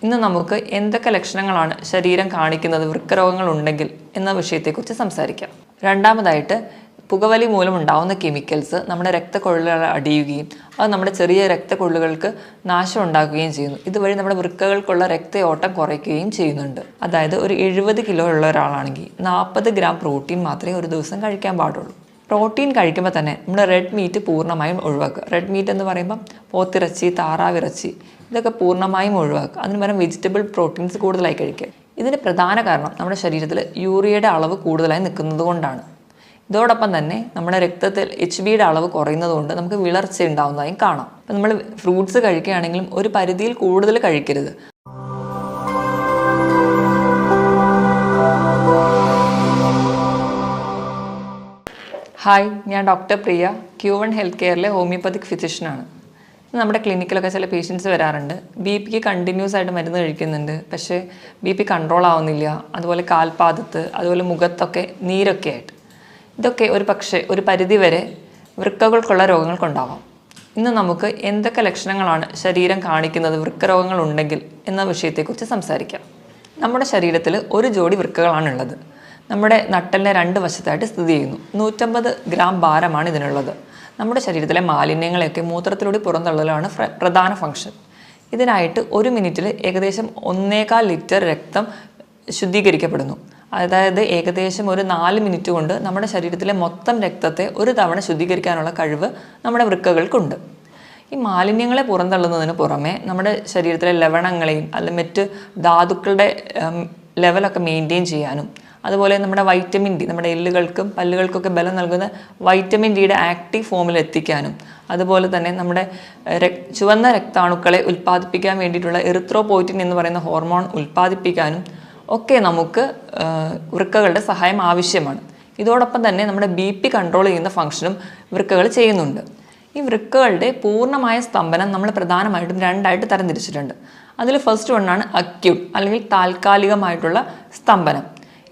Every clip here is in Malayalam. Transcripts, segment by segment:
ഇന്ന് നമുക്ക് എന്തൊക്കെ ലക്ഷണങ്ങളാണ് ശരീരം കാണിക്കുന്നത് വൃക്കരോഗങ്ങളുണ്ടെങ്കിൽ എന്ന വിഷയത്തെക്കുറിച്ച് സംസാരിക്കാം. രണ്ടാമതായിട്ട്, പുകവലി മൂലമുണ്ടാകുന്ന കെമിക്കൽസ് നമ്മുടെ രക്തക്കൊഴലുകളെ അടിയുകയും അത് നമ്മുടെ ചെറിയ രക്തക്കൊഴലുകൾക്ക് നാശം ഉണ്ടാക്കുകയും ചെയ്യുന്നു. ഇതുവഴി നമ്മുടെ വൃക്കകൾക്കുള്ള രക്തയോട്ടം കുറയ്ക്കുകയും ചെയ്യുന്നുണ്ട്. അതായത് ഒരു 70 കിലോ ഉള്ള ഒരാളാണെങ്കിൽ 40 ഗ്രാം പ്രോട്ടീൻ മാത്രമേ ഒരു ദിവസം കഴിക്കാൻ പാടുള്ളൂ. പ്രോട്ടീൻ കഴിക്കുമ്പോൾ തന്നെ നമ്മുടെ റെഡ് മീറ്റ് പൂർണ്ണമായും ഒഴിവാക്കുക. റെഡ് മീറ്റ് എന്ന് പറയുമ്പം പോത്തിറച്ചി, താറാവിറച്ചി ഇതൊക്കെ പൂർണ്ണമായും ഒഴിവാക്കുക. അതിന് പകരം വെജിറ്റബിൾ പ്രോട്ടീൻസ് കൂടുതലായി കഴിക്കുക. ഇതിന് പ്രധാന കാരണം നമ്മുടെ ശരീരത്തിൽ യൂറിയയുടെ അളവ് കൂടുതലായി നിൽക്കുന്നത് കൊണ്ടാണ്. ഇതോടൊപ്പം തന്നെ നമ്മുടെ രക്തത്തിൽ HBയുടെ അളവ് കുറയുന്നത് കൊണ്ട് നമുക്ക് വിളർച്ച ഉണ്ടാവുന്നതായും കാണാം. അപ്പം നമ്മൾ ഫ്രൂട്ട്സ് കഴിക്കുകയാണെങ്കിലും ഒരു പരിധിയിൽ കൂടുതൽ കഴിക്കരുത്. ഹായ്, ഞാൻ ഡോക്ടർ പ്രിയ, Q1 ഹെൽത്ത് കെയറിലെ ഹോമിയോപ്പതിക് ഫിസിഷ്യനാണ്. നമ്മുടെ ക്ലിനിക്കിലൊക്കെ ചില പേഷ്യൻസ് വരാറുണ്ട്. BP കണ്ടിന്യൂസ് ആയിട്ട് മരുന്ന് കഴിക്കുന്നുണ്ട്, പക്ഷേ BP കൺട്രോൾ ആവുന്നില്ല. അതുപോലെ കാൽപാദത്ത്, അതുപോലെ മുഖത്തൊക്കെ നീരൊക്കെ ആയിട്ട്. ഇതൊക്കെ ഒരു പരിധി വരെ വൃക്കകൾക്കുള്ള രോഗങ്ങൾക്കുണ്ടാവാം. ഇന്ന് നമുക്ക് എന്തൊക്കെ ലക്ഷണങ്ങളാണ് ശരീരം കാണിക്കുന്നത് വൃക്കരോഗങ്ങളുണ്ടെങ്കിൽ എന്ന വിഷയത്തെക്കുറിച്ച് സംസാരിക്കാം. നമ്മുടെ ശരീരത്തിൽ ഒരു ജോഡി വൃക്കകളാണുള്ളത്. നമ്മുടെ നട്ടലിനെ 2 വശത്തായിട്ട് സ്ഥിതി ചെയ്യുന്നു. 150 ഗ്രാം ഭാരമാണ് ഇതിനുള്ളത്. നമ്മുടെ ശരീരത്തിലെ മാലിന്യങ്ങളെയൊക്കെ മൂത്രത്തിലൂടെ പുറന്തള്ളലാണ് പ്രധാന ഫംഗ്ഷൻ. ഇതിനായിട്ട് 1 മിനിറ്റിൽ ഏകദേശം 1.25 ലിറ്റർ രക്തം ശുദ്ധീകരിക്കപ്പെടുന്നു. അതായത് ഏകദേശം ഒരു 4 മിനിറ്റ് കൊണ്ട് നമ്മുടെ ശരീരത്തിലെ മൊത്തം രക്തത്തെ ഒരു തവണ ശുദ്ധീകരിക്കാനുള്ള കഴിവ് നമ്മുടെ വൃക്കകൾക്കുണ്ട്. ഈ മാലിന്യങ്ങളെ പുറന്തള്ളുന്നതിന് പുറമെ നമ്മുടെ ശരീരത്തിലെ ലവണങ്ങളെയും അല്ലെങ്കിൽ മറ്റ് ധാതുക്കളുടെ ലെവലൊക്കെ മെയിൻറ്റെയിൻ ചെയ്യാനും, അതുപോലെ നമ്മുടെ വൈറ്റമിൻ ഡി, നമ്മുടെ എല്ലുകൾക്കും പല്ലുകൾക്കൊക്കെ ബലം നൽകുന്ന വൈറ്റമിൻ ഡിയുടെ ആക്റ്റീവ് ഫോമിൽ എത്തിക്കാനും, അതുപോലെ തന്നെ നമ്മുടെ ചുവന്ന രക്താണുക്കളെ ഉൽപ്പാദിപ്പിക്കാൻ വേണ്ടിയിട്ടുള്ള എറിത്രോപോയിറ്റിൻ എന്ന് പറയുന്ന ഹോർമോൺ ഉൽപ്പാദിപ്പിക്കാനും ഒക്കെ നമുക്ക് വൃക്കകളുടെ സഹായം ആവശ്യമാണ്. ഇതോടൊപ്പം തന്നെ നമ്മുടെ BP കൺട്രോൾ ചെയ്യുന്ന ഫംഗ്ഷനും വൃക്കകൾ ചെയ്യുന്നുണ്ട്. ഈ വൃക്കകളുടെ പൂർണ്ണമായ സ്തംഭനം നമ്മൾ പ്രധാനമായിട്ടും 2ആയിട്ട് തരംതിരിച്ചിട്ടുണ്ട്. അതിൽ ഫസ്റ്റ് വണ്ണാണ് അക്യൂട്ട് അല്ലെങ്കിൽ താൽക്കാലികമായിട്ടുള്ള സ്തംഭനം.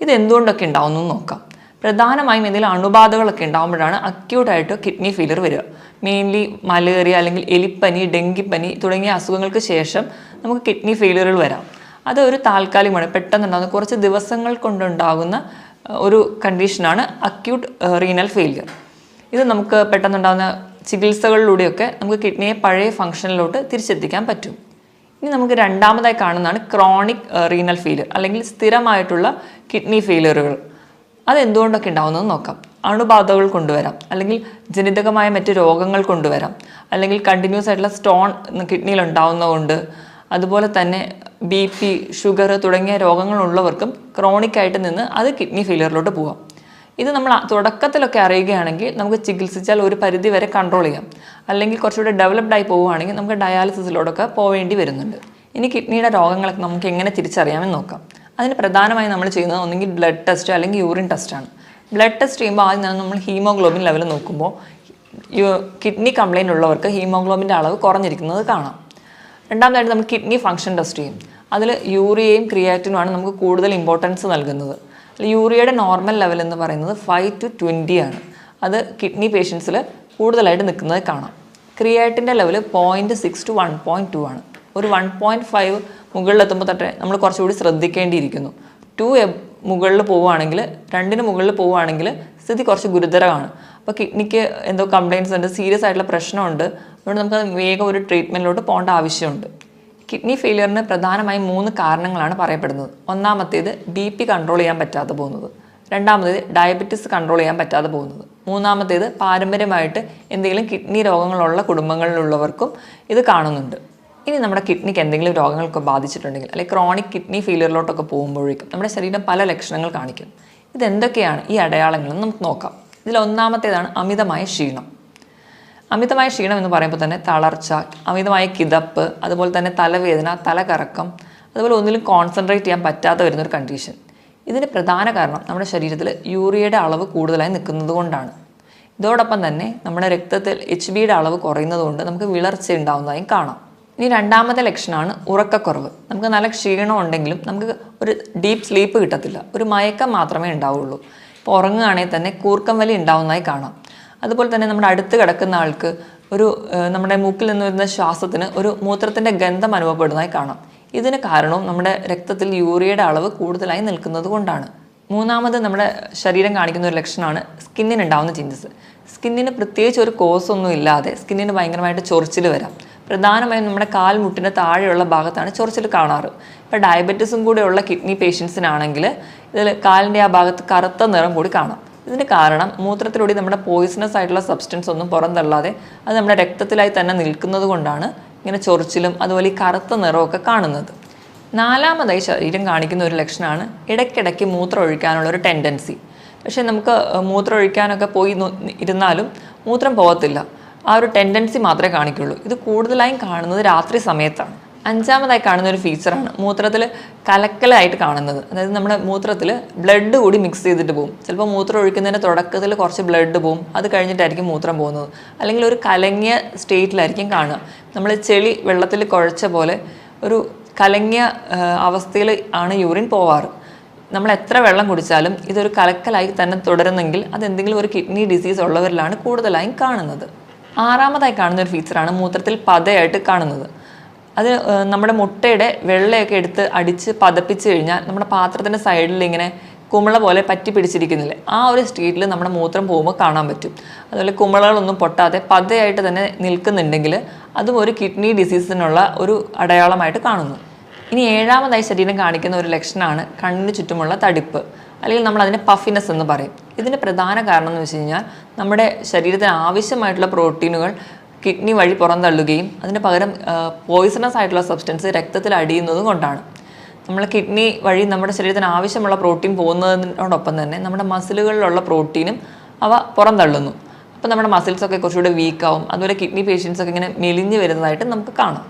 ഇത് എന്തുകൊണ്ടൊക്കെ ഉണ്ടാവുമെന്ന് നോക്കാം. പ്രധാനമായും എന്തെങ്കിലും അണുബാധകളൊക്കെ ഉണ്ടാകുമ്പോഴാണ് അക്യൂട്ടായിട്ട് കിഡ്നി ഫെയിലിയർ വരിക. മെയിൻലി മലേറിയ അല്ലെങ്കിൽ എലിപ്പനി, ഡെങ്കിപ്പനി തുടങ്ങിയ അസുഖങ്ങൾക്ക് ശേഷം നമുക്ക് കിഡ്നി ഫെയിലിയറുകൾ വരാം. അത് ഒരു താൽക്കാലികമാണ്, പെട്ടെന്നുണ്ടാകുന്ന കുറച്ച് ദിവസങ്ങൾ കൊണ്ടുണ്ടാകുന്ന ഒരു കണ്ടീഷനാണ് അക്യൂട്ട് റീനൽ ഫെയിലിയർ. ഇത് നമുക്ക് പെട്ടെന്നുണ്ടാകുന്ന ചികിത്സകളിലൂടെയൊക്കെ നമുക്ക് കിഡ്നിയെ പഴയ ഫംഗ്ഷനിലോട്ട് തിരിച്ചെത്തിക്കാൻ പറ്റും. ഇനി നമുക്ക് രണ്ടാമതായി കാണുന്നതാണ് ക്രോണിക് റീനൽ ഫെയിലിയർ അല്ലെങ്കിൽ സ്ഥിരമായിട്ടുള്ള കിഡ്നി ഫെയിലിയറുകൾ. അതെന്തുകൊണ്ടൊക്കെ ഉണ്ടാകുന്നത് നോക്കാം. അണുബാധകൾ കൊണ്ടുവരാം, അല്ലെങ്കിൽ ജനിതകമായ മറ്റ് രോഗങ്ങൾ കൊണ്ടുവരാം, അല്ലെങ്കിൽ കണ്ടിന്യൂസ് ആയിട്ടുള്ള സ്റ്റോൺ കിഡ്നിയിൽ ഉണ്ടാകുന്നതുകൊണ്ട്, അതുപോലെ തന്നെ BP, ഷുഗർ തുടങ്ങിയ രോഗങ്ങളുള്ളവർക്കും ക്രോണിക്കായിട്ട് നിന്ന് അത് കിഡ്നി ഫെയിലിയറിലോട്ട് പോകാം. ഇത് നമ്മൾ തുടക്കത്തിലൊക്കെ അറിയുകയാണെങ്കിൽ നമുക്ക് ചികിത്സിച്ചാൽ ഒരു പരിധി വരെ കൺട്രോൾ ചെയ്യാം. അല്ലെങ്കിൽ കുറച്ചുകൂടെ ഡെവലപ്ഡ് ആയി പോവുകയാണെങ്കിൽ നമുക്ക് ഡയാലിസിസിലോടൊക്കെ പോവേണ്ടി വരുന്നുണ്ട്. ഇനി കിഡ്നിയുടെ രോഗങ്ങളൊക്കെ നമുക്ക് എങ്ങനെ തിരിച്ചറിയാമെന്ന് നോക്കാം. അതിന് പ്രധാനമായും നമ്മൾ ചെയ്യുന്നത് ഒന്നെങ്കിൽ ബ്ലഡ് ടെസ്റ്റ് അല്ലെങ്കിൽ യൂറിൻ ടെസ്റ്റാണ്. ബ്ലഡ് ടെസ്റ്റ് ചെയ്യുമ്പോൾ ആദ്യം നമ്മൾ ഹീമോഗ്ലോബിൻ ലെവൽ നോക്കുമ്പോൾ കിഡ്നി കംപ്ലയിൻ്റ് ഉള്ളവർക്ക് ഹീമോഗ്ലോബിൻ്റെ അളവ് കുറഞ്ഞിരിക്കുന്നത് കാണാം. രണ്ടാമതായിട്ട് നമ്മൾ കിഡ്നി ഫംഗ്ഷൻ ടെസ്റ്റ് ചെയ്യും. അതിൽ യൂറിയയും ക്രിയാറ്റിനുമാണ് നമുക്ക് കൂടുതൽ ഇമ്പോർട്ടൻസ് നൽകുന്നത്. യൂറിയയുടെ നോർമൽ ലെവൽ എന്ന് പറയുന്നത് 5 to 20 ആണ്. അത് കിഡ്നി പേഷ്യൻസിൽ കൂടുതലായിട്ട് നിൽക്കുന്നത് കാണാം. ക്രിയാറ്റിൻ്റെ ലെവൽ 0.6 to 1.2 ആണ്. ഒരു 1.5 മുകളിലെത്തുമ്പോൾ തൊട്ടേ നമ്മൾ കുറച്ചുകൂടി ശ്രദ്ധിക്കേണ്ടിയിരിക്കുന്നു. 2 മുകളിൽ പോവുകയാണെങ്കിൽ, 2ന് മുകളിൽ പോവുകയാണെങ്കിൽ സ്ഥിതി കുറച്ച് ഗുരുതരമാണ്. അപ്പോൾ കിഡ്നിക്ക് എന്തോ കംപ്ലയിൻറ്റ്സ് ഉണ്ട്, സീരിയസ് ആയിട്ടുള്ള പ്രശ്നമുണ്ട്. അതുകൊണ്ട് നമുക്ക് വേഗം ഒരു ട്രീറ്റ്മെൻറ്റിലോട്ട് പോകേണ്ട ആവശ്യമുണ്ട്. കിഡ്നി ഫെയിലിയറിന് പ്രധാനമായും 3 കാരണങ്ങളാണ് പറയപ്പെടുന്നത്. ഒന്നാമത്തേത് BP കൺട്രോൾ ചെയ്യാൻ പറ്റാതെ പോകുന്നത്. രണ്ടാമത്തേത് ഡയബറ്റിസ് കൺട്രോൾ ചെയ്യാൻ പറ്റാതെ പോകുന്നത്. മൂന്നാമത്തേത് പാരമ്പര്യമായിട്ട് എന്തെങ്കിലും കിഡ്നി രോഗങ്ങളുള്ള കുടുംബങ്ങളിലുള്ളവർക്കും ഇത് കാണുന്നുണ്ട്. ഇനി നമ്മുടെ കിഡ്നിക്ക് എന്തെങ്കിലും രോഗങ്ങളൊക്കെ ബാധിച്ചിട്ടുണ്ടെങ്കിൽ, അല്ലെങ്കിൽ ക്രോണിക് കിഡ്നി ഫെയിലിയറിലോട്ടൊക്കെ പോകുമ്പോഴേക്കും നമ്മുടെ ശരീരം പല ലക്ഷണങ്ങൾ കാണിക്കും. ഇതെന്തൊക്കെയാണ് ഈ അടയാളങ്ങളെന്ന് നമുക്ക് നോക്കാം. ഇതിൽ ഒന്നാമത്തേതാണ് അമിതമായ ക്ഷീണം. അമിതമായ ക്ഷീണം എന്ന് പറയുമ്പോൾ തന്നെ തളർച്ച, അമിതമായ കിതപ്പ്, അതുപോലെ തന്നെ തലവേദന, തലകറക്കം, അതുപോലെ ഒന്നിലും കോൺസെൻട്രേറ്റ് ചെയ്യാൻ പറ്റാതെ വരുന്നൊരു കണ്ടീഷൻ. ഇതിന് പ്രധാന കാരണം നമ്മുടെ ശരീരത്തിൽ യൂറിയയുടെ അളവ് കൂടുതലായി നിൽക്കുന്നത് കൊണ്ടാണ്. ഇതോടൊപ്പം തന്നെ നമ്മുടെ രക്തത്തിൽ HBയുടെ അളവ് കുറയുന്നത് കൊണ്ട് നമുക്ക് വിളർച്ച ഉണ്ടാവുന്നതായും കാണാം. ഇനി രണ്ടാമത്തെ ലക്ഷണമാണ് ഉറക്കക്കുറവ്. നമുക്ക് നല്ല ക്ഷീണം ഉണ്ടെങ്കിലും നമുക്ക് ഒരു ഡീപ്പ് സ്ലീപ്പ് കിട്ടത്തില്ല, ഒരു മയക്കം മാത്രമേ ഉണ്ടാവുള്ളൂ. ഇപ്പോൾ ഉറങ്ങുകയാണെങ്കിൽ തന്നെ കൂർക്കം വലി ഉണ്ടാവുന്നതായി കാണാം. അതുപോലെ തന്നെ നമ്മുടെ അടുത്ത് കിടക്കുന്ന ആൾക്ക് നമ്മുടെ മൂക്കിൽ നിന്ന് വരുന്ന ശ്വാസത്തിന് ഒരു മൂത്രത്തിൻ്റെ ഗന്ധം അനുഭവപ്പെടുന്നതായി കാണാം. ഇതിന് കാരണവും നമ്മുടെ രക്തത്തിൽ യൂറിയയുടെ അളവ് കൂടുതലായി നിൽക്കുന്നത് കൊണ്ടാണ്. മൂന്നാമത് നമ്മുടെ ശരീരം കാണിക്കുന്ന ഒരു ലക്ഷണമാണ് സ്കിന്നിനുണ്ടാവുന്ന ചേഞ്ചസ്. സ്കിന്നിന് പ്രത്യേകിച്ച് ഒരു കോസ് ഒന്നും ഇല്ലാതെ സ്കിന്നിന് ഭയങ്കരമായിട്ട് ചൊറിച്ചിൽ വരാം. പ്രധാനമായും നമ്മുടെ കാൽമുട്ടിന് താഴെയുള്ള ഭാഗത്താണ് ചൊറിച്ചിൽ കാണാറ്. ഇപ്പോൾ ഡയബറ്റീസും കൂടെയുള്ള കിഡ്നി പേഷ്യൻസിനാണെങ്കിൽ ഇതിൽ കാലിൻ്റെ ആ ഭാഗത്ത് കറുത്ത നിറം കൂടി കാണാം. ഇതിന് കാരണം മൂത്രത്തിലൂടെ നമ്മുടെ പോയിസണസ് ആയിട്ടുള്ള സബ്സ്റ്റൻസ് ഒന്നും പുറന്തള്ളാതെ അത് നമ്മുടെ രക്തത്തിലായി തന്നെ നിൽക്കുന്നത് കൊണ്ടാണ് ഇങ്ങനെ ചൊറിച്ചിലും അതുപോലെ ഈ കറുത്ത നിറമൊക്കെ കാണുന്നത്. നാലാമതായി ശരീരം കാണിക്കുന്ന ഒരു ലക്ഷണമാണ് ഇടയ്ക്കിടയ്ക്ക് മൂത്രം ഒഴിക്കാനുള്ള ഒരു ടെൻഡൻസി. പക്ഷേ നമുക്ക് മൂത്രം ഒഴിക്കാനൊക്കെ പോയി ഇരുന്നാലും മൂത്രം പോകത്തില്ല. ആ ഒരു ടെൻഡൻസി മാത്രമേ കാണിക്കുള്ളൂ. ഇത് കൂടുതലായും കാണുന്നത് രാത്രി സമയത്താണ്. അഞ്ചാമതായി കാണുന്ന ഒരു ഫീച്ചറാണ് മൂത്രത്തിൽ കലക്കലായിട്ട് കാണുന്നത്. അതായത് നമ്മുടെ മൂത്രത്തിൽ ബ്ലഡ് കൂടി മിക്സ് ചെയ്തിട്ട് പോകും. ചിലപ്പോൾ മൂത്രം ഒഴിക്കുന്നതിൻ്റെ തുടക്കത്തിൽ കുറച്ച് ബ്ലഡ് പോകും, അത് കഴിഞ്ഞിട്ടായിരിക്കും മൂത്രം പോകുന്നത്. അല്ലെങ്കിൽ ഒരു കലങ്ങിയ സ്റ്റേറ്റിലായിരിക്കും കാണുക. നമ്മൾ ചെളി വെള്ളത്തിൽ കുഴച്ച പോലെ ഒരു കലങ്ങിയ അവസ്ഥയിൽ ആണ് യൂറിൻ പോവാറ്. നമ്മൾ എത്ര വെള്ളം കുടിച്ചാലും ഇതൊരു കലക്കലായി തന്നെ തുടരുന്നെങ്കിൽ അതെന്തെങ്കിലും ഒരു കിഡ്നി ഡിസീസ് ഉള്ളവരിലാണ് കൂടുതലായും കാണുന്നത്. ആറാമതായി കാണുന്ന ഒരു ഫീച്ചറാണ് മൂത്രത്തിൽ പതയായിട്ട് കാണുന്നത്. അത് നമ്മുടെ മുട്ടയുടെ വെള്ളയൊക്കെ എടുത്ത് അടിച്ച് പതപ്പിച്ച് കഴിഞ്ഞാൽ നമ്മുടെ പാത്രത്തിൻ്റെ സൈഡിൽ ഇങ്ങനെ കുമിള പോലെ പറ്റി പിടിച്ചിരിക്കുന്നില്ലേ, ആ ഒരു സ്റ്റേറ്റിൽ നമ്മുടെ മൂത്രം പോകുമ്പോൾ കാണാൻ പറ്റും. അതുപോലെ കുമിളകളൊന്നും പൊട്ടാതെ പതയായിട്ട് തന്നെ നിൽക്കുന്നുണ്ടെങ്കിൽ അതും ഒരു കിഡ്നി ഡിസീസിനുള്ള ഒരു അടയാളമായിട്ട് കാണുന്നു. ഇനി ഏഴാമതായി ശരീരം കാണിക്കുന്ന ഒരു ലക്ഷണമാണ് കണ്ണിന് ചുറ്റുമുള്ള തടിപ്പ്, അല്ലെങ്കിൽ നമ്മൾ അതിനെ പഫിനെസ് എന്ന് പറയും. ഇതിന് പ്രധാന കാരണം എന്ന് വെച്ച് കഴിഞ്ഞാൽ നമ്മുടെ ശരീരത്തിന് ആവശ്യമായിട്ടുള്ള പ്രോട്ടീനുകൾ കിഡ്നി വഴി പുറന്തള്ളുകയും അതിന് പകരം പോയിസണസ് ആയിട്ടുള്ള സബ്സ്റ്റൻസ് രക്തത്തിൽ അടിയുന്നതും കൊണ്ടാണ്. നമ്മൾ കിഡ്നി വഴി നമ്മുടെ ശരീരത്തിന് ആവശ്യമുള്ള പ്രോട്ടീൻ പോകുന്നതിനോടൊപ്പം തന്നെ നമ്മുടെ മസിലുകളിലുള്ള പ്രോട്ടീനും അവ പുറന്തള്ളുന്നു. അപ്പോൾ നമ്മുടെ മസിൽസൊക്കെ കുറച്ചുകൂടെ വീക്കാവും. അതുപോലെ കിഡ്നി പേഷ്യൻസൊക്കെ ഇങ്ങനെ മെലിഞ്ഞ് വരുന്നതായിട്ട് നമുക്ക് കാണാം.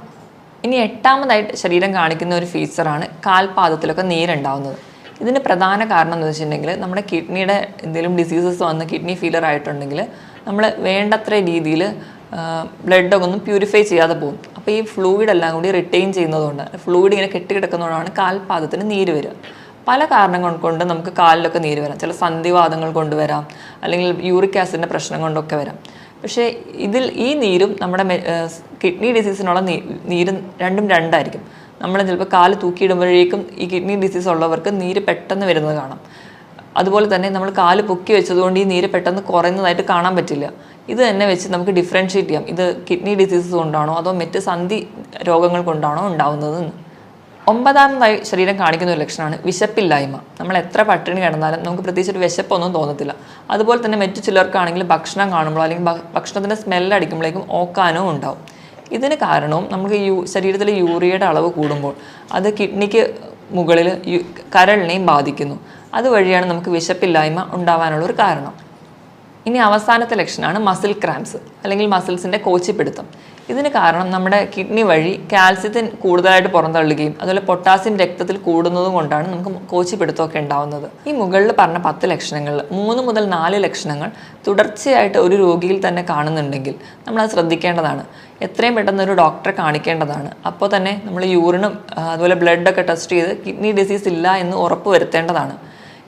ഇനി എട്ടാമതായിട്ട് ശരീരം കാണിക്കുന്ന ഒരു ഫീച്ചറാണ് കാൽപാദത്തിലൊക്കെ നീരുണ്ടാവുന്നത്. ഇതിന് പ്രധാന കാരണം എന്ന് വെച്ചിട്ടുണ്ടെങ്കിൽ നമ്മുടെ കിഡ്നിയുടെ എന്തെങ്കിലും ഡിസീസസ് വന്ന് കിഡ്നി ഫെയിലിയർ ആയിട്ടുണ്ടെങ്കിൽ നമ്മൾ വേണ്ടത്ര രീതിയിൽ ബ്ലഡൊക്കെ ഒന്നും പ്യൂരിഫൈ ചെയ്യാതെ പോകും. അപ്പോൾ ഈ ഫ്ലൂയിഡ് എല്ലാം കൂടി റിട്ടെയിൻ ചെയ്യുന്നതുകൊണ്ട് ഫ്ലൂയിഡ് ഇങ്ങനെ കെട്ടിക്കിടക്കുന്നതുകൊണ്ടാണ് കാൽപാദത്തിന് നീര് വരിക. പല കാരണങ്ങൾ കൊണ്ട് നമുക്ക് കാലിലൊക്കെ നീര് വരാം. ചില സന്ധിവാതങ്ങൾ കൊണ്ടുവരാം, അല്ലെങ്കിൽ യൂറിക് ആസിഡിൻ്റെ പ്രശ്നം കൊണ്ടൊക്കെ വരാം. പക്ഷേ ഈ നീരും നമ്മുടെ കിഡ്നി ഡിസീസിനുള്ള നീരും രണ്ടും രണ്ടായിരിക്കും. നമ്മൾ ചിലപ്പോൾ കാല് തൂക്കിയിടുമ്പോഴേക്കും ഈ കിഡ്നി ഡിസീസ് ഉള്ളവർക്ക് നീര് പെട്ടെന്ന് വരുന്നത് കാണാം. അതുപോലെ തന്നെ നമ്മൾ കാല് പൊക്കി വെച്ചതുകൊണ്ട് ഈ നീര് പെട്ടെന്ന് കുറയുന്നതായിട്ട് കാണാൻ പറ്റില്ല. ഇത് തന്നെ വെച്ച് നമുക്ക് ഡിഫറൻഷ്യേറ്റ് ചെയ്യാം, ഇത് കിഡ്നി ഡിസീസസ് കൊണ്ടാണോ അതോ മറ്റ് സന്ധി രോഗങ്ങൾ കൊണ്ടാണോ ഉണ്ടാവുന്നതെന്ന്. ഒമ്പതാമതായി ശരീരം കാണിക്കുന്ന ഒരു ലക്ഷണമാണ് വിശപ്പില്ലായ്മ. നമ്മൾ എത്ര പട്ടിണി കിടന്നാലും നമുക്ക് പ്രത്യേകിച്ച് ഒരു വിശപ്പൊന്നും തോന്നത്തില്ല. അതുപോലെ തന്നെ മറ്റു ചിലർക്കാണെങ്കിൽ ഭക്ഷണം കാണുമ്പോൾ അല്ലെങ്കിൽ ഭക്ഷണത്തിൻ്റെ സ്മെല്ലടിക്കുമ്പോഴേക്കും ഓക്കാനവും ഉണ്ടാവും. ഇതിന് കാരണവും നമുക്ക് ശരീരത്തിലെ യൂറിയയുടെ അളവ് കൂടുമ്പോൾ അത് കിഡ്നിക്ക് മുകളിൽ കരളിനെയും ബാധിക്കുന്നു. അതുവഴിയാണ് നമുക്ക് വിശപ്പില്ലായ്മ ഉണ്ടാവാനുള്ളൊരു കാരണം. ഇനി അവസാനത്തെ ലക്ഷണമാണ് മസിൽ ക്രാംസ്, അല്ലെങ്കിൽ മസിൽസിൻ്റെ കോച്ചിപ്പിടുത്തം. ഇതിന് കാരണം നമ്മുടെ കിഡ്നി വഴി കാൽസ്യത്തിന് കൂടുതലായിട്ട് പുറന്തള്ളുകയും അതുപോലെ പൊട്ടാസ്യം രക്തത്തിൽ കൂടുന്നതും കൊണ്ടാണ് നമുക്ക് കോച്ചിപ്പിടുത്തമൊക്കെ ഉണ്ടാവുന്നത്. ഈ മുകളിൽ പറഞ്ഞ 10 ലക്ഷണങ്ങളിൽ 3 മുതൽ 4 ലക്ഷണങ്ങൾ തുടർച്ചയായിട്ട് ഒരു രോഗിയിൽ തന്നെ കാണുന്നുണ്ടെങ്കിൽ നമ്മളത് ശ്രദ്ധിക്കേണ്ടതാണ്. എത്രയും പെട്ടെന്ന് ഒരു ഡോക്ടറെ കാണിക്കേണ്ടതാണ്. അപ്പോൾ തന്നെ നമ്മൾ യൂറിനും അതുപോലെ ബ്ലഡൊക്കെ ടെസ്റ്റ് ചെയ്ത് കിഡ്നി ഡിസീസ് ഇല്ല എന്ന് ഉറപ്പ് വരുത്തേണ്ടതാണ്.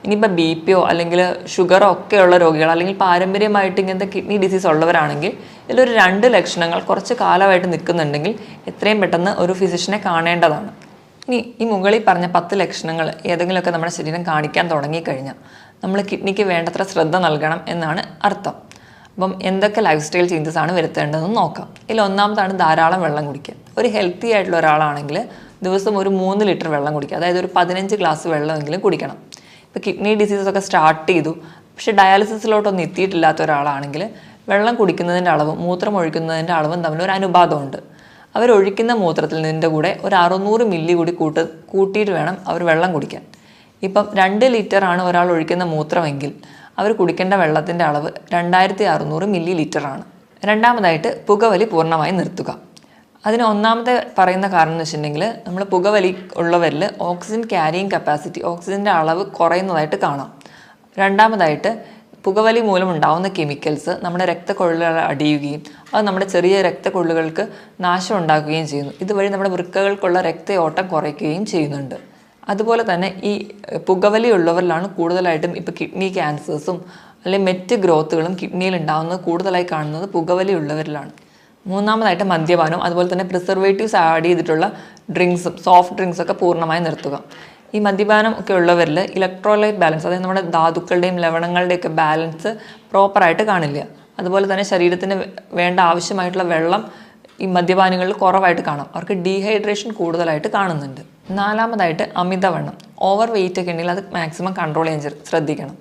ഇനിയിപ്പോൾ BP അല്ലെങ്കിൽ ഷുഗറോ ഒക്കെയുള്ള രോഗികൾ, അല്ലെങ്കിൽ പാരമ്പര്യമായിട്ട് ഇങ്ങനത്തെ കിഡ്നി ഡിസീസ് ഉള്ളവരാണെങ്കിൽ ഇതിലൊരു 2 ലക്ഷണങ്ങൾ കുറച്ച് കാലമായിട്ട് നിൽക്കുന്നുണ്ടെങ്കിൽ എത്രയും പെട്ടെന്ന് ഒരു ഫിസിഷ്യനെ കാണേണ്ടതാണ്. ഇനി ഈ മുകളിൽ പറഞ്ഞ 10 ലക്ഷണങ്ങൾ ഏതെങ്കിലുമൊക്കെ നമ്മുടെ ശരീരം കാണിക്കാൻ തുടങ്ങിക്കഴിഞ്ഞാൽ നമ്മൾ കിഡ്നിക്ക് വേണ്ടത്ര ശ്രദ്ധ നൽകണം എന്നാണ് അർത്ഥം. അപ്പം എന്തൊക്കെ ലൈഫ് സ്റ്റൈൽ ചേഞ്ചസ് ആണ് വരുത്തേണ്ടതെന്ന് നോക്കാം. ഇതിൽ ഒന്നാമതാണ് ധാരാളം വെള്ളം കുടിക്കുക. ഒരു ഹെൽത്തി ആയിട്ടുള്ള ഒരാളാണെങ്കിൽ ദിവസം ഒരു 3 ലിറ്റർ വെള്ളം കുടിക്കുക. അതായത് ഒരു 15 ഗ്ലാസ് വെള്ളമെങ്കിലും കുടിക്കണം. ഇപ്പോൾ കിഡ്നി ഡിസീസസ് ഒക്കെ സ്റ്റാർട്ട് ചെയ്തു, പക്ഷേ ഡയാലിസിസിലോട്ടൊന്നും എത്തിയിട്ടില്ലാത്ത ഒരാളാണെങ്കിൽ വെള്ളം കുടിക്കുന്നതിൻ്റെ അളവും മൂത്രം ഒഴിക്കുന്നതിൻ്റെ അളവും തമ്മിൽ ഒരു അനുപാതമുണ്ട്. അവരൊഴിക്കുന്ന മൂത്രത്തിൽ നിൻ്റെ കൂടെ ഒരു 600 മില്ലി കൂടി കൂട്ടിയിട്ട് വേണം അവർ വെള്ളം കുടിക്കാൻ. ഇപ്പം 2 ലിറ്ററാണ് ഒരാൾ ഒഴിക്കുന്ന മൂത്രമെങ്കിൽ അവർ കുടിക്കേണ്ട വെള്ളത്തിൻ്റെ അളവ് 2600 മില്ലി ലിറ്ററാണ്. രണ്ടാമതായിട്ട് പുകവലി പൂർണ്ണമായി നിർത്തുക. അതിന് ഒന്നാമത്തെ പറയുന്ന കാരണം എന്ന് വെച്ചിട്ടുണ്ടെങ്കിൽ നമ്മൾ പുകവലി ഉള്ളവരിൽ ഓക്സിജൻ ക്യാരിയിങ് കപ്പാസിറ്റി, ഓക്സിജൻ്റെ അളവ് കുറയുന്നതായിട്ട് കാണാം. രണ്ടാമതായിട്ട് പുകവലി മൂലം ഉണ്ടാകുന്ന കെമിക്കൽസ് നമ്മുടെ രക്തക്കൊള്ളുകൾ അടിയുകയും അത് നമ്മുടെ ചെറിയ രക്തക്കൊള്ളുകൾക്ക് നാശം ഉണ്ടാക്കുകയും ചെയ്യുന്നു. ഇതുവഴി നമ്മുടെ വൃക്കകൾക്കുള്ള രക്തയോട്ടം കുറയ്ക്കുകയും ചെയ്യുന്നുണ്ട്. അതുപോലെ തന്നെ ഈ പുകവലി ഉള്ളവരിലാണ് കൂടുതലായിട്ടും ഇപ്പോൾ കിഡ്നി ക്യാൻസേഴ്സും അല്ലെങ്കിൽ മറ്റ് ഗ്രോത്തുകളും കിഡ്നിയിൽ ഉണ്ടാകുന്നത് കൂടുതലായി കാണുന്നത് പുകവലി ഉള്ളവരിലാണ്. മൂന്നാമതായിട്ട് മദ്യപാനം, അതുപോലെ തന്നെ പ്രിസർവേറ്റീവ്സ് ആഡ് ചെയ്തിട്ടുള്ള ഡ്രിങ്ക്സും സോഫ്റ്റ് ഡ്രിങ്ക്സൊക്കെ പൂർണ്ണമായി നിർത്തുക. ഈ മദ്യപാനം ഒക്കെ ഉള്ളവരിൽ ഇലക്ട്രോലൈറ്റ് ബാലൻസ്, അതായത് നമ്മുടെ ധാതുക്കളുടെയും ലവണങ്ങളുടെയൊക്കെ ബാലൻസ് പ്രോപ്പറായിട്ട് കാണില്ല. അതുപോലെ തന്നെ ശരീരത്തിന് വേണ്ട ആവശ്യമായിട്ടുള്ള വെള്ളം ഈ മദ്യപാനികളിൽ കുറവായിട്ട് കാണാം. അവർക്ക് ഡീഹൈഡ്രേഷൻ കൂടുതലായിട്ട് കാണുന്നുണ്ട്. നാലാമതായിട്ട് അമിതവണ്ണം. ഓവർ വെയിറ്റ് ഒക്കെ ഉണ്ടെങ്കിൽ അത് മാക്സിമം കൺട്രോൾ ചെയ്യാൻ ശ്രദ്ധിക്കണം.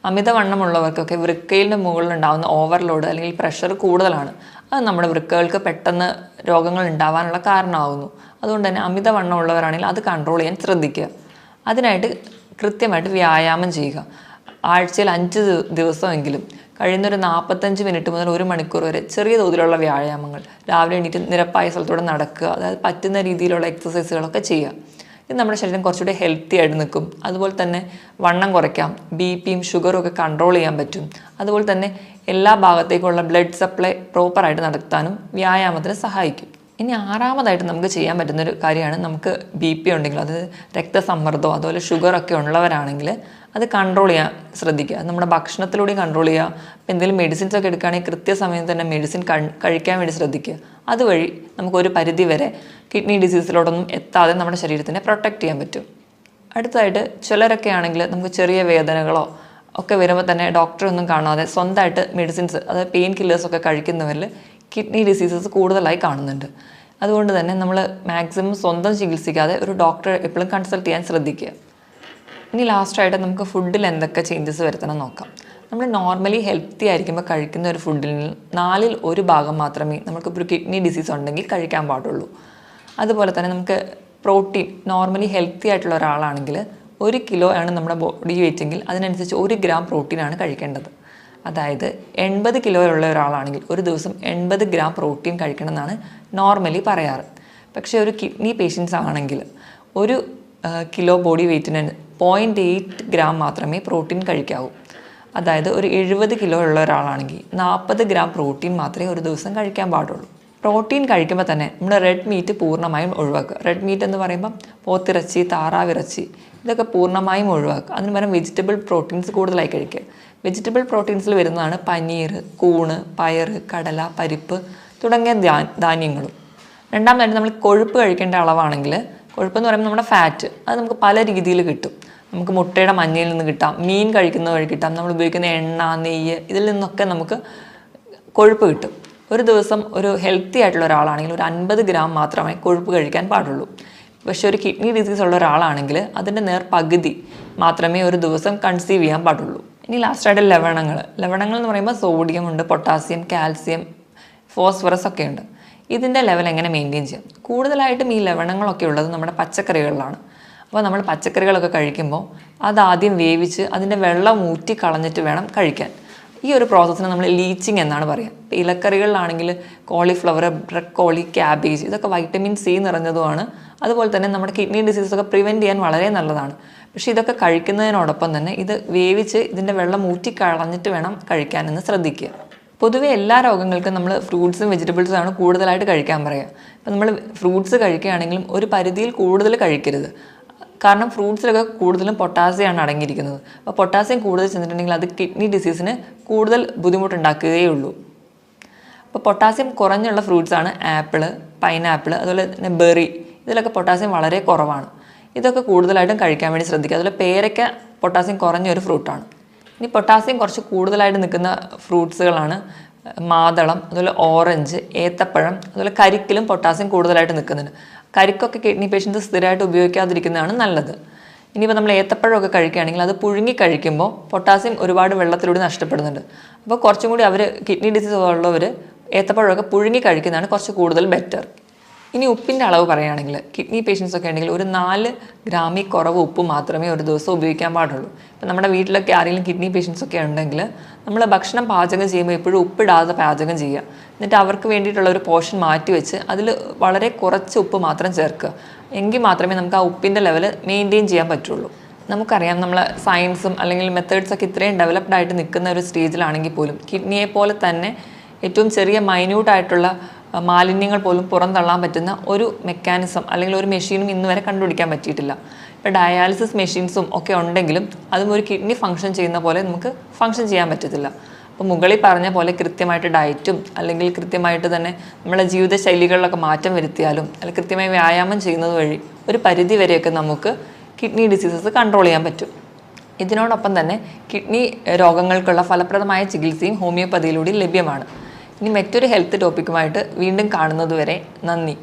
അമിതവണ്ണമുള്ളവർക്കൊക്കെ വൃക്കയിലിൻ്റെ മുകളിലുണ്ടാകുന്ന ഓവർലോഡ് അല്ലെങ്കിൽ പ്രഷർ കൂടുതലാണ്. അത് നമ്മുടെ വൃക്കകൾക്ക് പെട്ടെന്ന് രോഗങ്ങൾ ഉണ്ടാവാനുള്ള കാരണമാകുന്നു. അതുകൊണ്ട് തന്നെ അമിതവണ്ണം ഉള്ളവരാണെങ്കിൽ അത് കൺട്രോൾ ചെയ്യാൻ ശ്രദ്ധിക്കുക. അതിനായിട്ട് കൃത്യമായിട്ട് വ്യായാമം ചെയ്യുക. ആഴ്ചയിൽ 5 ദിവസമെങ്കിലും കഴിയുന്നൊരു 45 മിനിറ്റ് മുതൽ 1 മണിക്കൂർ വരെ ചെറിയ തോതിലുള്ള വ്യായാമങ്ങൾ, രാവിലെ എണീറ്റ് നിരപ്പായ സ്ഥലത്തൂടെ നടക്കുക, അതായത് പറ്റുന്ന രീതിയിലുള്ള എക്സസൈസുകളൊക്കെ ചെയ്യുക. ഇത് നമ്മുടെ ശരീരം കുറച്ചുകൂടി ഹെൽത്തി ആയിട്ട് നിൽക്കും. അതുപോലെ തന്നെ വണ്ണം കുറയ്ക്കാം, BP-യും ഷുഗറും ഒക്കെ കൺട്രോൾ ചെയ്യാൻ പറ്റും. അതുപോലെ തന്നെ എല്ലാ ഭാഗത്തേക്കുള്ള ബ്ലഡ് സപ്ലൈ പ്രോപ്പറായിട്ട് നടത്താനും വ്യായാമത്തിന് സഹായിക്കും. ഇനി ആറാമതായിട്ട് നമുക്ക് ചെയ്യാൻ പറ്റുന്നൊരു കാര്യമാണ്, നമുക്ക് BP ഉണ്ടെങ്കിൽ, അത് രക്തസമ്മർദ്ദമോ അതുപോലെ ഷുഗറൊക്കെ ഉള്ളവരാണെങ്കിൽ അത് കൺട്രോൾ ചെയ്യാൻ ശ്രദ്ധിക്കുക. അത് നമ്മുടെ ഭക്ഷണത്തിലൂടെയും കൺട്രോൾ ചെയ്യുക. അപ്പോൾ എന്തെങ്കിലും മെഡിസിൻസ് ഒക്കെ എടുക്കുകയാണെങ്കിൽ കൃത്യസമയം തന്നെ മെഡിസിൻ കഴിക്കാൻ വേണ്ടി ശ്രദ്ധിക്കുക. അതുവഴി നമുക്കൊരു പരിധി വരെ കിഡ്നി ഡിസീസിലോട്ടൊന്നും എത്താതെ നമ്മുടെ ശരീരത്തിനെ പ്രൊട്ടക്റ്റ് ചെയ്യാൻ പറ്റും. അടുത്തതായിട്ട് ചിലരൊക്കെ ആണെങ്കിൽ നമുക്ക് ചെറിയ വേദനകളോ ഒക്കെ വരുമ്പോൾ തന്നെ ഡോക്ടറെ ഒന്നും കാണാതെ സ്വന്തമായിട്ട് മെഡിസിൻസ്, അതായത് പെയിൻ കില്ലേഴ്സൊക്കെ കഴിക്കുന്നവരിൽ കിഡ്നി ഡിസീസസ് കൂടുതലായി കാണുന്നുണ്ട്. അതുകൊണ്ട് തന്നെ നമ്മൾ മാക്സിമം സ്വന്തം ചികിത്സിക്കാതെ ഒരു ഡോക്ടറെ എപ്പോഴും കൺസൾട്ട് ചെയ്യാൻ ശ്രദ്ധിക്കുക. ഇനി ലാസ്റ്റായിട്ട് നമുക്ക് ഫുഡിൽ എന്തൊക്കെ ചേഞ്ചസ് വരുത്തണം നോക്കാം. നമ്മൾ നോർമലി ഹെൽത്തി ആയിരിക്കുമ്പോൾ കഴിക്കുന്ന ഒരു ഫുഡിൽ 4ൽ 1 ഭാഗം മാത്രമേ നമുക്കിപ്പോൾ കിഡ്നി ഡിസീസ് ഉണ്ടെങ്കിൽ കഴിക്കാൻ പാടുള്ളൂ. അതുപോലെ തന്നെ നമുക്ക് പ്രോട്ടീൻ, നോർമലി ഹെൽത്തി ആയിട്ടുള്ള ഒരാളാണെങ്കിൽ 1 കിലോ ആണ് നമ്മുടെ ബോഡി വെയിറ്റെങ്കിൽ അതിനനുസരിച്ച് 1 ഗ്രാം പ്രോട്ടീനാണ് കഴിക്കേണ്ടത്. അതായത് 80 കിലോയുള്ള ഒരാളാണെങ്കിൽ ഒരു ദിവസം 80 ഗ്രാം പ്രോട്ടീൻ കഴിക്കണമെന്നാണ് നോർമലി പറയാറ്. പക്ഷേ ഒരു കിഡ്നി പേഷ്യൻസ് ആണെങ്കിൽ 1 കിലോ ബോഡി വെയ്റ്റിന് 0.8 ഗ്രാം മാത്രമേ പ്രോട്ടീൻ കഴിക്കാവൂ. അതായത് ഒരു 70 കിലോ ഉള്ള ഒരാളാണെങ്കിൽ 40 ഗ്രാം പ്രോട്ടീൻ മാത്രമേ ഒരു ദിവസം കഴിക്കാൻ പാടുള്ളൂ. പ്രോട്ടീൻ കഴിക്കുമ്പോൾ തന്നെ നമ്മൾ റെഡ് മീറ്റ് പൂർണ്ണമായും ഒഴിവാക്കുക. റെഡ് മീറ്റ് എന്ന് പറയുമ്പം പോത്തിറച്ചി, താറാവിറച്ചി, ഇതൊക്കെ പൂർണ്ണമായും ഒഴിവാക്കുക. അതിന് പകരം വെജിറ്റബിൾ പ്രോട്ടീൻസ് കൂടുതലായി കഴിക്കുക. വെജിറ്റബിൾ പ്രോട്ടീൻസിൽ വരുന്നതാണ് പനീർ, കൂണ്, പയർ, കടല, പരിപ്പ് തുടങ്ങിയ ധാന്യങ്ങളും. രണ്ടാമതായിട്ട് നമ്മൾ കൊഴുപ്പ് കഴിക്കേണ്ട അളവാണെങ്കിൽ, കൊഴുപ്പെന്ന് പറയുമ്പോൾ നമ്മുടെ ഫാറ്റ്, അത് നമുക്ക് പല രീതിയിൽ കിട്ടും. നമുക്ക് മുട്ടയുടെ മഞ്ഞയിൽ നിന്ന് കിട്ടാം, മീൻ കഴിക്കുന്ന വഴി കിട്ടാം, നമ്മൾ ഉപയോഗിക്കുന്ന എണ്ണ, നെയ്യ്, ഇതിൽ നിന്നൊക്കെ നമുക്ക് കൊഴുപ്പ് കിട്ടും. ഒരു ദിവസം ഒരു ഹെൽത്തി ആയിട്ടുള്ള ഒരാളാണെങ്കിൽ ഒരു 50 ഗ്രാം മാത്രമേ കൊഴുപ്പ് കഴിക്കാൻ പാടുള്ളൂ. പക്ഷേ ഒരു കിഡ്നി ഡിസീസ് ഉള്ള ഒരാളാണെങ്കിൽ അതിൻ്റെ പകുതി മാത്രമേ ഒരു ദിവസം കൺസീവ് ചെയ്യാൻ പാടുള്ളൂ. ഇനി ലാസ്റ്റായിട്ട് ലവണങ്ങൾ എന്ന് പറയുമ്പോൾ സോഡിയം ഉണ്ട്, പൊട്ടാസ്യം, കാൽസ്യം, ഫോസ്ഫറസ് ഒക്കെ ഉണ്ട്. ഇതിൻ്റെ ലെവൽ എങ്ങനെ മെയിൻറ്റെയിൻ ചെയ്യാം? കൂടുതലായിട്ടും ഈ ലവണങ്ങളൊക്കെ ഉള്ളത് നമ്മുടെ പച്ചക്കറികളിലാണ്. അപ്പോൾ നമ്മൾ പച്ചക്കറികളൊക്കെ കഴിക്കുമ്പോൾ അതാദ്യം വേവിച്ച് അതിൻ്റെ വെള്ളം ഊറ്റി കളഞ്ഞിട്ട് വേണം കഴിക്കാൻ. ഈ ഒരു പ്രോസസ്സിന് നമ്മൾ ലീച്ചിങ് എന്നാണ് പറയുക. ഇപ്പോൾ ഇലക്കറികളിലാണെങ്കിൽ കോളിഫ്ലവർ, ബ്രക്കോളി, ക്യാബേജ്, ഇതൊക്കെ വൈറ്റമിൻ C നിറഞ്ഞതുമാണ്. അതുപോലെ തന്നെ നമ്മുടെ കിഡ്നി ഡിസീസൊക്കെ പ്രിവെൻറ്റ് ചെയ്യാൻ വളരെ നല്ലതാണ്. പക്ഷേ ഇതൊക്കെ കഴിക്കുന്നതിനോടൊപ്പം തന്നെ ഇത് വേവിച്ച് ഇതിൻ്റെ വെള്ളം ഊറ്റി കളഞ്ഞിട്ട് വേണം കഴിക്കാനെന്ന് ശ്രദ്ധിക്കുക. പൊതുവെ എല്ലാ രോഗങ്ങൾക്കും നമ്മൾ ഫ്രൂട്ട്സും വെജിറ്റബിൾസും ആണ് കൂടുതലായിട്ട് കഴിക്കാൻ പറയുക. അപ്പോൾ നമ്മൾ ഫ്രൂട്ട്സ് കഴിക്കുകയാണെങ്കിലും ഒരു പരിധിയിൽ കൂടുതൽ കഴിക്കരുത്. കാരണം ഫ്രൂട്ട്സിലൊക്കെ കൂടുതലും പൊട്ടാസ്യമാണ് അടങ്ങിയിരിക്കുന്നത്. അപ്പോൾ പൊട്ടാസ്യം കൂടുതൽ ചെന്നിട്ടുണ്ടെങ്കിൽ അത് കിഡ്നി ഡിസീസിന് കൂടുതൽ ബുദ്ധിമുട്ടുണ്ടാക്കുകയേ ഉള്ളൂ. അപ്പോൾ പൊട്ടാസ്യം കുറഞ്ഞുള്ള ഫ്രൂട്ട്സാണ് ആപ്പിൾ, പൈനാപ്പിൾ, അതുപോലെ തന്നെ ബെറി, ഇതിലൊക്കെ പൊട്ടാസ്യം വളരെ കുറവാണ്. ഇതൊക്കെ കൂടുതലായിട്ടും കഴിക്കാൻ വേണ്ടി ശ്രദ്ധിക്കുക. അതുപോലെ പേരയ്ക്ക പൊട്ടാസ്യം കുറഞ്ഞൊരു ഫ്രൂട്ടാണ്. ഇനി പൊട്ടാസ്യം കുറച്ച് കൂടുതലായിട്ട് നിൽക്കുന്ന ഫ്രൂട്ട്സുകളാണ് മാതളം, അതുപോലെ ഓറഞ്ച്, ഏത്തപ്പഴം, അതുപോലെ കരിക്കിലും പൊട്ടാസ്യം കൂടുതലായിട്ട് നിൽക്കുന്നുണ്ട്. കരിക്കൊക്കെ കിഡ്നി പേഷ്യൻസ് സ്ഥിരമായിട്ട് ഉപയോഗിക്കാതിരിക്കുന്നതാണ് നല്ലത്. ഇനിയിപ്പോൾ നമ്മൾ ഏത്തപ്പഴമൊക്കെ കഴിക്കുകയാണെങ്കിൽ അത് പുഴുങ്ങി കഴിക്കുമ്പോൾ പൊട്ടാസ്യം ഒരുപാട് വെള്ളത്തിലൂടെ നഷ്ടപ്പെടുന്നുണ്ട്. അപ്പോൾ കുറച്ചും കൂടി കിഡ്നി ഡിസീസ് ഉള്ളവർ ഏത്തപ്പഴമൊക്കെ പുഴുങ്ങി കഴിക്കുന്നതാണ് കുറച്ച് കൂടുതൽ ബെറ്റർ. ഇനി ഉപ്പിൻ്റെ അളവ് പറയുകയാണെങ്കിൽ കിഡ്നി പേഷ്യൻസ് ഒക്കെ ഉണ്ടെങ്കിൽ ഒരു 4 ഗ്രാമിൽ കുറവ് ഉപ്പ് മാത്രമേ ഒരു ദിവസം ഉപയോഗിക്കാൻ പാടുള്ളൂ. ഇപ്പം നമ്മുടെ വീട്ടിലൊക്കെ ആരെങ്കിലും കിഡ്നി പേഷ്യൻസ് ഒക്കെ ഉണ്ടെങ്കിൽ നമ്മൾ ഭക്ഷണം പാചകം ചെയ്യുമ്പോൾ എപ്പോഴും ഉപ്പിടാതെ പാചകം ചെയ്യുക. എന്നിട്ട് അവർക്ക് വേണ്ടിയിട്ടുള്ള ഒരു പോർഷൻ മാറ്റി വെച്ച് അതിൽ വളരെ കുറച്ച് ഉപ്പ് മാത്രം ചേർക്കുക. എങ്കിൽ മാത്രമേ നമുക്ക് ആ ഉപ്പിൻ്റെ ലെവൽ മെയിൻറ്റെയിൻ ചെയ്യാൻ പറ്റുള്ളൂ. നമുക്കറിയാം നമ്മൾ സയൻസും അല്ലെങ്കിൽ മെത്തേഡ്സൊക്കെ ഇത്രയും ഡെവലപ്ഡ് ആയിട്ട് നിൽക്കുന്ന ഒരു സ്റ്റേജിലാണെങ്കിൽ പോലും കിഡ്നിയെ പോലെ തന്നെ ഏറ്റവും ചെറിയ മൈന്യൂട്ടായിട്ടുള്ള മാലിന്യങ്ങൾ പോലും പുറന്തള്ളാൻ പറ്റുന്ന ഒരു മെക്കാനിസം അല്ലെങ്കിൽ ഒരു മെഷീനും ഇന്ന് വരെ കണ്ടുപിടിക്കാൻ പറ്റിയിട്ടില്ല. ഇപ്പോൾ ഡയാലിസിസ് മെഷീൻസും ഒക്കെ ഉണ്ടെങ്കിലും അതും ഒരു കിഡ്നി ഫങ്ഷൻ ചെയ്യുന്ന പോലെ നമുക്ക് ഫങ്ഷൻ ചെയ്യാൻ പറ്റത്തില്ല. അപ്പോൾ മുകളിൽ പറഞ്ഞ പോലെ കൃത്യമായിട്ട് ഡയറ്റും അല്ലെങ്കിൽ കൃത്യമായിട്ട് തന്നെ നമ്മുടെ ജീവിതശൈലികളിലൊക്കെ മാറ്റം വരുത്തിയാലും അല്ലെങ്കിൽ കൃത്യമായി വ്യായാമം ചെയ്യുന്നത് വഴി ഒരു പരിധി വരെയൊക്കെ നമുക്ക് കിഡ്നി ഡിസീസസ് കൺട്രോൾ ചെയ്യാൻ പറ്റും. ഇതിനോടൊപ്പം തന്നെ കിഡ്നി രോഗങ്ങൾക്കുള്ള ഫലപ്രദമായ ചികിത്സയും ഹോമിയോപ്പതിയിലൂടെ ലഭ്യമാണ്. ഇനി മറ്റൊരു ഹെൽത്ത് ടോപ്പിക്കുമായിട്ട് വീണ്ടും കാണുന്നതുവരെ നന്ദി.